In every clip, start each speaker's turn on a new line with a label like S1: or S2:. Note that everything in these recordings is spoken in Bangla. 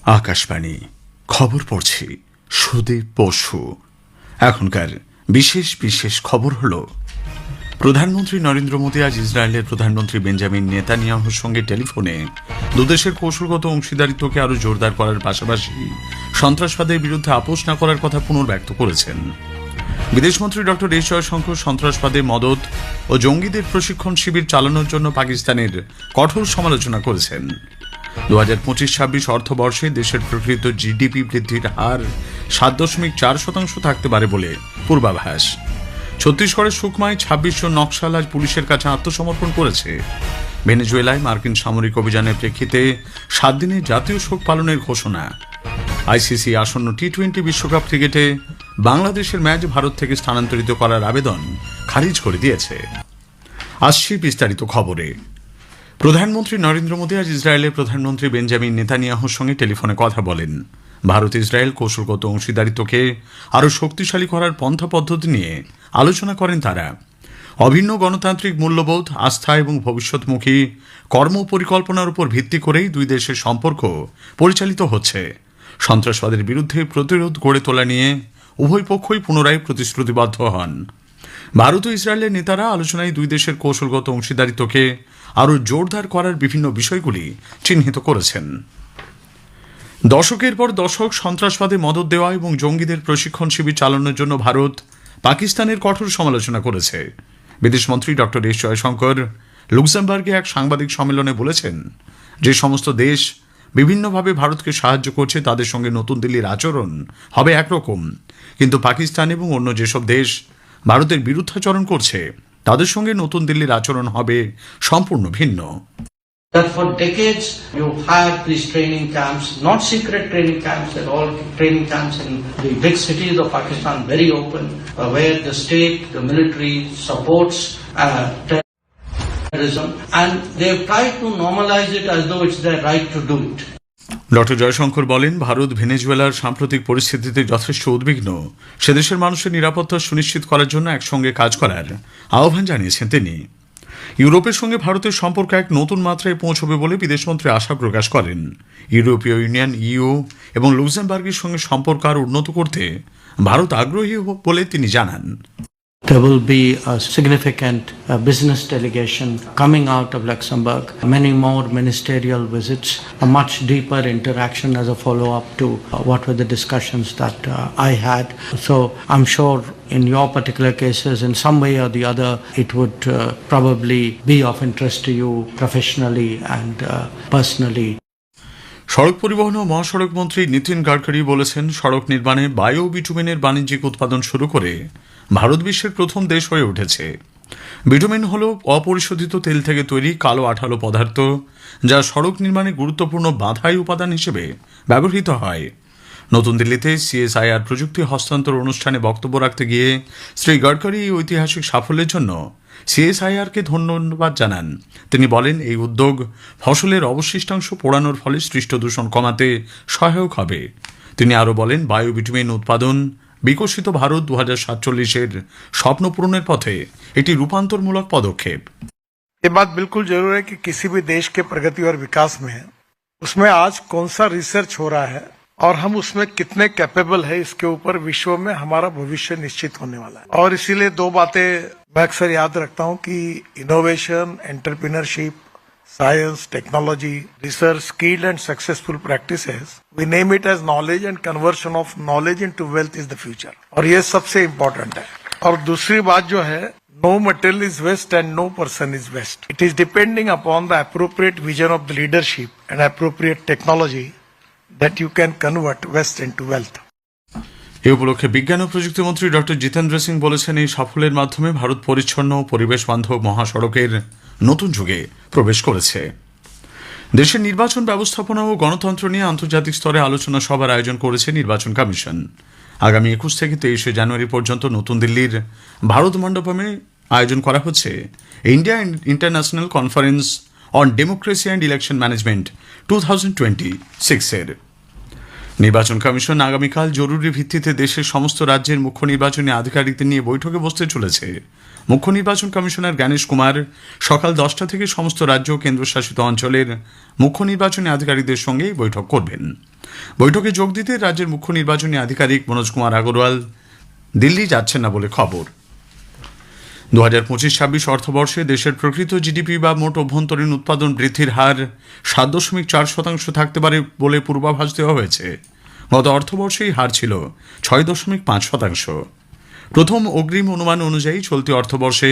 S1: আকাশবাণী খবর পড়ছি সুদীপ বসু। এখনকার বিশেষ বিশেষ খবর হল, প্রধানমন্ত্রী নরেন্দ্র মোদী আজ ইসরায়েলের প্রধানমন্ত্রী বেঞ্জামিন নেতানিয়াহুর সঙ্গে টেলিফোনে দুদেশের কৌশলগত অংশীদারিত্বকে আরও জোরদার করার পাশাপাশি সন্ত্রাসবাদের বিরুদ্ধে আপোষ না করার কথা পুনর্ব্যক্ত করেছেন। বিদেশমন্ত্রী ডক্টর এস জয়শঙ্কর সন্ত্রাসবাদে মদত ও জঙ্গিদের প্রশিক্ষণ শিবির চালানোর জন্য পাকিস্তানের কঠোর সমালোচনা করেছেন। 2025-26 অর্থবর্ষে দেশের প্রকৃত জিডিপি বৃদ্ধির হার 7.4% থাকতে পারে বলে পূর্বাভাস। ছত্তিশগড়ের সুকমায় 26 জন নকশাল আজ পুলিশের কাছে আত্মসমর্পণ করেছে। ভেনেজুয়েলায় মার্কিন সামরিক অভিযানের প্রেক্ষিতে 7 দিনের জাতীয় শোক পালনের ঘোষণা। আইসিসি আসন্ন টি-20 বিশ্বকাপ ক্রিকেটে বাংলাদেশের ম্যাচ ভারত থেকে স্থানান্তরিত করার আবেদন খারিজ করে দিয়েছে। আসছি বিস্তারিত খবরে। প্রধানমন্ত্রী নরেন্দ্র মোদী আজ ইসরায়েলের প্রধানমন্ত্রী বেঞ্জামিন নেতানিয়াহুর সঙ্গে টেলিফোনে কথা বলেন। ভারত ইসরায়েল কৌশলগত অংশীদারিত্বকে আরও শক্তিশালী করার পন্থা পদ্ধতি নিয়ে আলোচনা করেন তারা। অভিন্ন গণতান্ত্রিক মূল্যবোধ, আস্থা এবং ভবিষ্যৎমুখী কর্ম পরিকল্পনার উপর ভিত্তি করেই দুই দেশের সম্পর্ক পরিচালিত হচ্ছে। সন্ত্রাসবাদের বিরুদ্ধে প্রতিরোধ গড়ে তোলা নিয়ে উভয় পক্ষই পুনরায় প্রতিশ্রুতিবদ্ধ হন। ভারত ও ইসরায়েলের নেতারা আলোচনায় দুই দেশের কৌশলগত অংশীদারিত্বকে আরও জোরদার করার বিভিন্ন বিষয়গুলি চিহ্নিত করেছেন। দশকের পর দশক সন্ত্রাসবাদে মদত দেওয়া এবং জঙ্গিদের প্রশিক্ষণ শিবির চালানোর জন্য ভারত পাকিস্তানের কঠোর সমালোচনা করেছে। বিদেশমন্ত্রী ডক্টর এস জয়শঙ্কর লুক্সেমবার্গে এক সাংবাদিক সম্মেলনে বলেছেন, যে সমস্ত দেশ বিভিন্নভাবে ভারতকে সাহায্য করছে তাদের সঙ্গে নতুন দিল্লির আচরণ হবে একরকম, কিন্তু পাকিস্তান এবং অন্য যেসব দেশ ভারতের বিরুদ্ধাচরণ করছে তাদের সঙ্গে নতুন দিল্লির আচরণ হবে সম্পূর্ণ ভিন্ন।
S2: That for decades you had these training camps, not secret training camps at all, training camps in the big cities of Pakistan, very open, where the state, the military supports terrorism, and they've tried to normalize it as though it's their right to do it.
S1: Doctor Jaishankar বলেন, ভারত ভেনেজুয়েলার সাম্প্রতিক পরিস্থিতিতে যথেষ্ট উদ্বিগ্ন। সেদেশের মানুষের নিরাপত্তা সুনিশ্চিত করার জন্য একসঙ্গে কাজ করার আহ্বান জানিয়েছেন তিনি। ইউরোপের সঙ্গে ভারতের সম্পর্ক এক নতুন মাত্রায় পৌঁছবে বলে বিদেশমন্ত্রী আশা প্রকাশ করেন। ইউরোপীয় ইউনিয়ন ইইউ এবং লুক্সেমবার্গের সঙ্গে সম্পর্ক আরও উন্নত করতে ভারত আগ্রহী বলে তিনি জানান।
S3: There will be a significant business delegation coming out of Luxembourg, many more ministerial visits, a much deeper interaction as a follow-up to what were the discussions that I had. So I'm sure in your particular cases, in some way or the other, it would probably be of interest to you professionally and personally.
S1: সড়ক পরিবহন ও মহাসড়ক মন্ত্রী নীতিন গাডকারি বলেছেন, সড়ক নির্মাণে বায়ো বিটুমিনের বাণিজ্যিক উৎপাদন শুরু করে ভারত বিশ্বের প্রথম দেশ হয়ে উঠেছে। বিটুমিন হল অপরিশোধিত তেল থেকে তৈরি কালো আঠালো পদার্থ, যা সড়ক নির্মাণে গুরুত্বপূর্ণ বাধাই উপাদান হিসেবে ব্যবহৃত হয়। নতুন দিল্লিতে সিএসআইআর প্রযুক্তি হস্তান্তর অনুষ্ঠানে বক্তব্য রাখতে গিয়ে শ্রী গডকারি এই ঐতিহাসিক সাফল্যের জন্য সিএসআইআরকে ধন্যবাদ জানান। তিনি বলেন, এই উদ্যোগ ফসলের অবশিষ্টাংশ পোড়ানোর ফলে সৃষ্ট দূষণ কমাতে সহায়ক হবে। তিনি আরও বলেন, বায়োবিটুমিন উৎপাদন বিকশিত ভারত 2047 স্বপ্ন পূরণের পথে একটি রূপান্তরমূলক পদক্ষেপ।
S4: ये बात बिल्कुल जरूर है कि किसी भी देश के प्रगति और विकास में उसमें आज कौन सा रिसर्च हो रहा है और हम उसमें कितने कैपेबल है, इसके ऊपर विश्व में हमारा भविष्य निश्चित होने वाला है। और इसीलिए दो बातें मैं अक्सर याद रखता हूं कि innovation, entrepreneurship, science, technology, research, skilled and successful practices, we name it as knowledge and conversion of knowledge into wealth is the future. और ये सबसे इम्पोर्टेंट है। और दूसरी बात जो है, no material is waste and no person is waste. It is depending upon the appropriate vision of the leadership and appropriate technology that you can convert waste into wealth.
S1: এই উপলক্ষে বিজ্ঞান ও প্রযুক্তি মন্ত্রী ডক্টর জিতেন্দ্র সিং বলেছেন, এই সাফল্যের মাধ্যমে ভারত পরিচ্ছন্ন ও পরিবেশ বান্ধব মহাসড়কের নতুন যুগে প্রবেশ করেছে। দেশের নির্বাচন ব্যবস্থাপনা ও গণতন্ত্র নিয়ে আন্তর্জাতিক স্তরে আলোচনা সভার আয়োজন করেছে নির্বাচন কমিশন। আগামী 21 থেকে 23 জানুয়ারি পর্যন্ত নতুন দিল্লির ভারত মণ্ডপমে আয়োজন করা হচ্ছে India International Conference on Democracy and Election Management 2026-এর। নির্বাচন কমিশন আগামীকাল জরুরি ভিত্তিতে দেশের সমস্ত রাজ্যের মুখ্য নির্বাচনী আধিকারিকদের নিয়ে বৈঠকে বসতে চলেছে। মুখ্য নির্বাচন কমিশনার জ্ঞানেশ কুমার সকাল 10টা থেকে সমস্ত রাজ্য ও কেন্দ্রশাসিত অঞ্চলের মুখ্য নির্বাচনী আধিকারিকদের সঙ্গে বৈঠক করবেন। বৈঠকে যোগ দিতে রাজ্যের মুখ্য নির্বাচনী আধিকারিক মনোজ কুমার আগরওয়াল দিল্লি যাচ্ছেন না বলে খবর। 2025-26 অর্থবর্ষে দেশের প্রকৃত জিডিপি বা মোট অভ্যন্তরীণ উৎপাদন বৃদ্ধির হার 7.4% থাকতে পারে বলে পূর্বাভাস দেওয়া হয়েছে। গত অর্থবর্ষেই হার ছিল 6.5%। প্রথম অগ্রিম অনুমান অনুযায়ী চলতি অর্থবর্ষে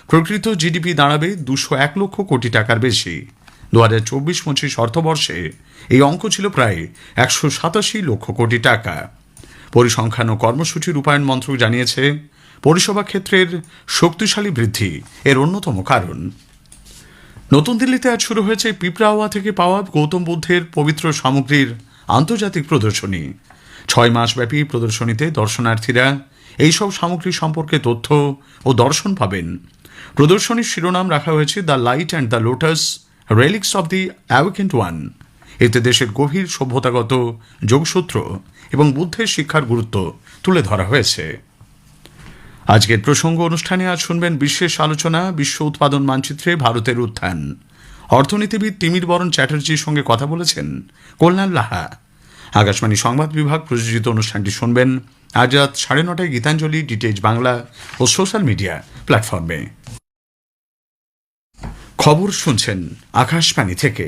S1: প্রকৃত জিডিপি দাঁড়াবে 201 লক্ষ কোটি টাকার বেশি। 2024-25 অর্থবর্ষে এই অঙ্ক ছিল প্রায় 187 লক্ষ কোটি টাকা। পরিসংখ্যান ও কর্মসূচি রূপায়ণ মন্ত্রক জানিয়েছে, পরিষেবা ক্ষেত্রের শক্তিশালী বৃদ্ধি এর অন্যতম কারণ। নতুন দিল্লিতে আজ শুরু হয়েছে পিপরাওয়া থেকে পাওয়া গৌতম বুদ্ধের পবিত্র সামগ্রীর আন্তর্জাতিক প্রদর্শনী। 6 মাসব্যাপী প্রদর্শনীতে দর্শনার্থীরা এইসব সামগ্রী সম্পর্কে তথ্য ও দর্শন পাবেন। প্রদর্শনীর শিরোনাম রাখা হয়েছে the light and the lotus, relics of the awakened one. এতে দেশের গভীর সভ্যতাগত যোগসূত্র এবং বুদ্ধের শিক্ষার গুরুত্ব তুলে ধরা হয়েছে। আজকের প্রসঙ্গ অনুষ্ঠানে আজ শুনবেন বিশেষ আলোচনা, বিশ্ব উৎপাদন মানচিত্রে ভারতের উত্থান। অর্থনীতিবিদ তিমির বরণ চ্যাটার্জির সঙ্গে কথা বলেছেন কল্যাণ লাহা। আকাশবাণী সংবাদ বিভাগ প্রযোজিত অনুষ্ঠানটি শুনবেন আজ রাত 9:30 গীতাঞ্জলি, ডিটিএইচ বাংলা ও সোশ্যাল মিডিয়া প্ল্যাটফর্মে। খবর শুনছেন আকাশবাণী থেকে।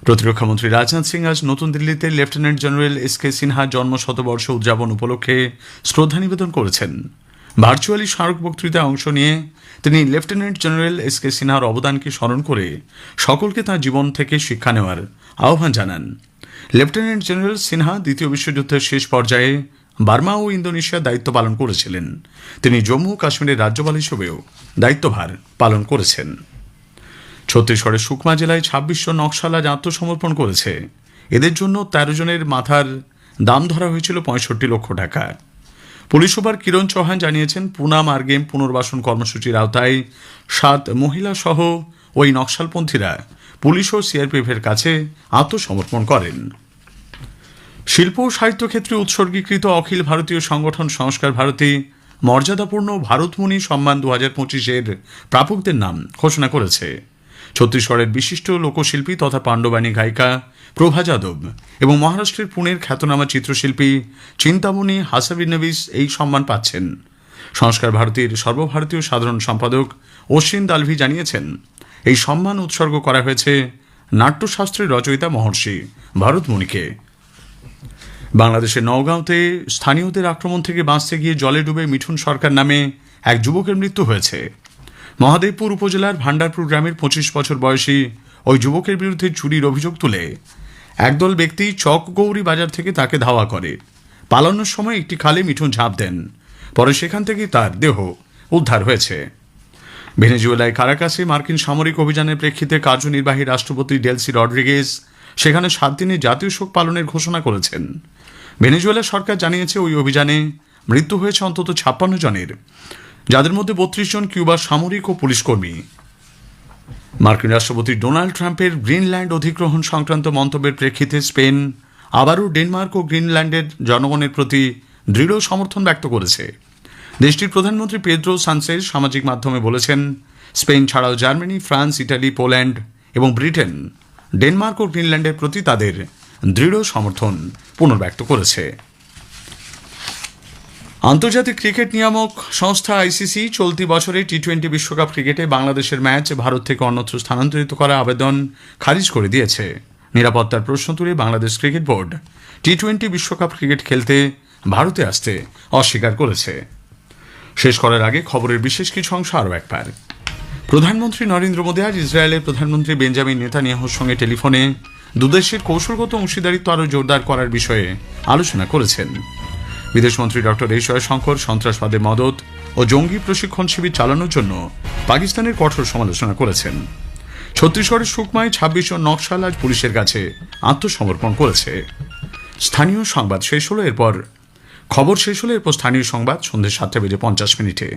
S1: প্রতিরক্ষামন্ত্রী রাজনাথ সিং আজ নতুন দিল্লিতে লেফটেন্যান্ট জেনারেল এস.কে. সিনহার জন্ম শতবর্ষ উদযাপন উপলক্ষে শ্রদ্ধা নিবেদন করেছেন। ভার্চুয়ালি স্মারক বক্তৃতায় অংশ নিয়ে তিনি লেফটেন্যান্ট জেনারেল এস.কে. সিনহার অবদানকে স্মরণ করে সকলকে তাঁর জীবন থেকে শিক্ষা নেওয়ার আহ্বান জানান। লেফটেন্যান্ট জেনারেল সিনহা দ্বিতীয় বিশ্বযুদ্ধের শেষ পর্যায়ে বার্মা ও ইন্দোনেশিয়ার দায়িত্ব পালন করেছিলেন। তিনি জম্মু ও কাশ্মীরের রাজ্যপাল হিসেবেও দায়িত্বভার পালন করেছেন। ছত্তিশগড়ের সুকমা জেলায় 26 জন নকশাল আত্মসমর্পণ করেছে। এদের জন্য 13 জনের মাথার দাম ধরা হয়েছিল 65 লক্ষ টাকা। পুলিশ সুপার কিরণ চৌহান জানিয়েছেন, পুনা মার্গেম পুনর্বাসন কর্মসূচির আওতায় 7 মহিলা সহ ওই নকশালপন্থীরা পুলিশ ও সিআরপিএফের কাছে আত্মসমর্পণ করেন। শিল্প ও সাহিত্য ক্ষেত্রে উৎসর্গীকৃত অখিল ভারতীয় সংগঠন সংস্কার ভারতী মর্যাদাপূর্ণ ভারতমণি সম্মান 2025-এর প্রাপকদের নাম ঘোষণা করেছে। ছত্তিশগড়ের বিশিষ্ট লোকশিল্পী তথা পাণ্ডবানী গায়িকা প্রভা যাদব এবং মহারাষ্ট্রের পুনের খ্যাতনামা চিত্রশিল্পী চিন্তামণি হাসাবিনভিস এই সম্মান পাচ্ছেন। সংস্কার ভারতীর সর্বভারতীয় সাধারণ সম্পাদক অশ্বিন দালভি জানিয়েছেন, এই সম্মান উৎসর্গ করা হয়েছে নাট্যশাস্ত্রের রচয়িতা মহর্ষি ভরতমুনিকে। বাংলাদেশের নওগাঁওতে স্থানীয়দের আক্রমণ থেকে বাঁচতে গিয়ে জলে ডুবে মিঠুন সরকার নামে এক যুবকের মৃত্যু হয়েছে। মহাদেবপুর উপজেলার ভান্ডারপুর গ্রামের 25 বছর বয়সী ওই যুবকের বিরুদ্ধে চুরির অভিযোগ তুলে একদল ব্যক্তি চকগৌরী বাজার থেকে তাকে ধাওয়া করে। পালানোর সময় একটি খালে মিঠুন ঝাঁপ দেন। পরে সেখান থেকেই তার দেহ উদ্ধার হয়েছে। ভেনেজুয়েলায় কারাকাসে মার্কিন সামরিক অভিযানের প্রেক্ষিতে কার্যনির্বাহী রাষ্ট্রপতি ডেলসি রড্রিগেজ সেখানে 7 দিনের জাতীয় শোক পালনের ঘোষণা করেছেন। ভেনেজুয়েলা সরকার জানিয়েছে, ওই অভিযানে মৃত্যু হয়েছে অন্তত 56 জনের, যাদের মধ্যে 32 জন কিউবার সামরিক ও পুলিশ কর্মী। মার্কিন রাষ্ট্রপতি ডোনাল্ড ট্রাম্পের গ্রিনল্যান্ড অধিগ্রহণ সংক্রান্ত মন্তব্যের প্রেক্ষিতে স্পেন আবারও ডেনমার্ক ও গ্রিনল্যান্ডের জনগণের প্রতি দৃঢ় সমর্থন ব্যক্ত করেছে। দেশটির প্রধানমন্ত্রী পেদ্রো সানচেজ সামাজিক মাধ্যমে বলেছেন, স্পেন ছাড়াও জার্মানি, ফ্রান্স, ইটালি, পোল্যান্ড এবং ব্রিটেন ডেনমার্ক ও গ্রিনল্যান্ডের প্রতি তাদের দৃঢ় সমর্থন পুনর্ব্যক্ত করেছে। আন্তর্জাতিক ক্রিকেট নিয়ামক সংস্থা আইসিসি চলতি বছরে টি-20 বিশ্বকাপ ক্রিকেটে বাংলাদেশের ম্যাচ ভারত থেকে অন্যত্র স্থানান্তরিত করার আবেদন খারিজ করে দিয়েছে। নিরাপত্তার প্রশ্ন তুলে বাংলাদেশ ক্রিকেট বোর্ড টি-20 বিশ্বকাপ ক্রিকেট খেলতে ভারতে আসতে অস্বীকার করেছে। শেষ করার আগে খবরের বিশেষ কিছু অংশ আরও একবার। প্রধানমন্ত্রী নরেন্দ্র মোদী আজ ইসরায়েলের প্রধানমন্ত্রী বেঞ্জামিন নেতানিয়াহুর সঙ্গে টেলিফোনে দুদেশের কৌশলগত অংশীদারিত্ব আরও জোরদার করার বিষয়ে আলোচনা করেছেন। বিদেশমন্ত্রী ডক্টর এস জয়শঙ্কর সন্ত্রাসবাদের মদত ও জঙ্গি প্রশিক্ষণ শিবির চালানোর জন্য পাকিস্তানের কঠোর সমালোচনা করেছেন। ছত্তিশগড়ের সুকমায় 26 জন নকশাল আজ পুলিশের কাছে আত্মসমর্পণ করেছে। স্থানীয় সংবাদ শেষ হলো, এরপর স্থানীয় সংবাদ সন্ধ্যে 7:50